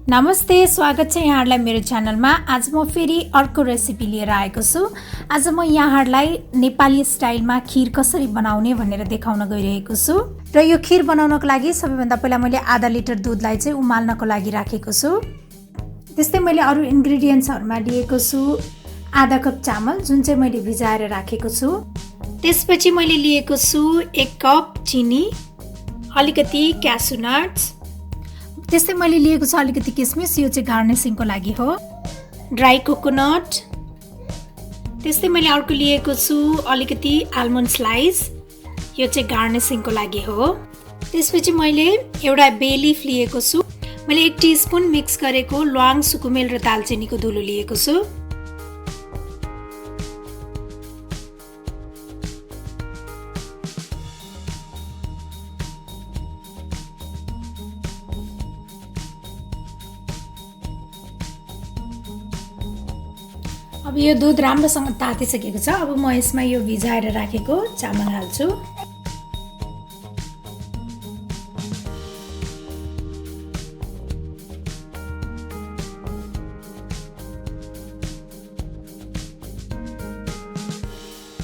नमस्ते, स्वागत छ यहाँहरुलाई मेरो च्यानलमा। आज म फेरि अर्को रेसिपी लिएर आएको छु। आज म यहाँहरुलाई नेपाली स्टाइलमा खीर कसरी बनाउने भनेर देखाउन गइरहेको छु। र यो खीर बनाउनको लागि सबैभन्दा पहिला मैले आधा लिटर दूधलाई चाहिँ उमाल्नको लागि राखेको छु। त्यस्तै मैले अरु इन्ग्रेडियन्ट्सहरुमा लिएको छु आधा कप चामल जुन चाहिँ मैले भिजाएर राखेको छु। त्यसपछि मैले लिएको छु 1 कप चिनी, अलिकति क्यासु नट्स, त्यस्तै मैले लिएको छु अलिकति किसमिस, यो चाहिँ गार्निशिङको लागि हो, ड्राई कोकोनट, त्यस्तै मैले अर्को लिएको छु अलिकति आल्मन्ड स्लाइस, यो चाहिँ गार्निशिङको लागि हो। त्यसपछि मैले एउटा बे लिफ लिएको छु, मैले 1 टीस्पुन मिक्स गरेको ल्वाङ, सुकुमेल र दालचिनीको धुलो लिएको छु। अब यो दूध राम्रोसँग तातिसकेको छ। अब म यसमा यो भिजाएर राखेको चामल हाल्छु।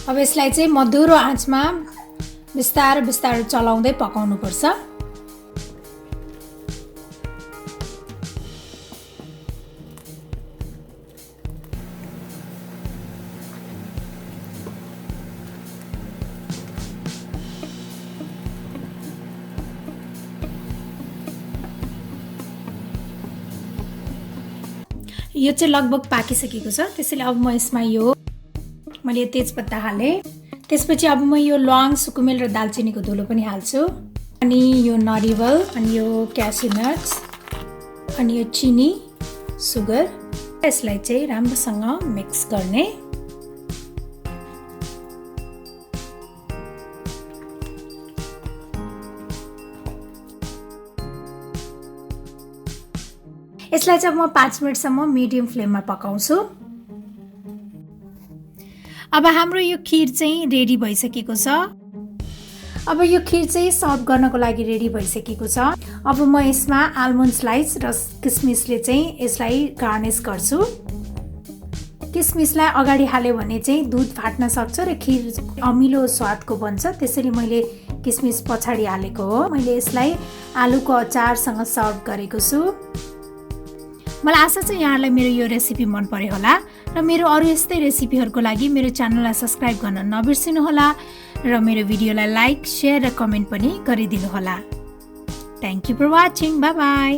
अब यसलाई चाहिँ मधुरो आँचमा बिस्तारै बिस्तारै चलाउँदै पकाउनु पर्छ। यो चाहिँ लगभग पाकिसकेको छ। त्यसैले अब म यसमा यो मैले तेजपत्ता हाले, त्यसपछि अब म यो ल्वाङ, सुकुमेल र दालचिनीको धुलो पनि हाल्छु, अनि यो नरिवल, अनि यो क्यासु नट्स, अनि यो चिनी, सुगर। यसलाई चाहिँ राम्रोसँग मिक्स गर्ने। यसलाई चाहिँ म 5 मिनेटसम्म मिडियम फ्लेममा पकाउँछु। अब हाम्रो यो खीर चाहिँ रेडी भइसकेको छ। अब यो खीर चाहिँ सर्भ गर्नको लागि रेडी भइसकेको छ। अब म यसमा आल्मन्ड स्लाइस र किसमिसले चाहिँ यसलाई गार्निश गर्छु। किसमिसलाई अगाडि हाल्यो भने चाहिँ दूध फाट्न सक्छ र खीर अमिलो स्वादको बन्छ, त्यसैले मैले किसमिस पछाडी हालेको हो। मैले यसलाई आलुको अचारसँग सर्भ गरेको छु। मलाई आशा छ यहाँलाई मेरो यो रेसिपी मन पर्यो होला र मेरो अरु यस्तै रेसिपीहरुको लागि मेरो च्यानललाई सब्स्क्राइब गर्न नबिर्सिनु होला र मेरो भिडियोलाई लाइक, शेयर र कमेन्ट पनि गरिदिनु होला। Thank you for watching. Bye by.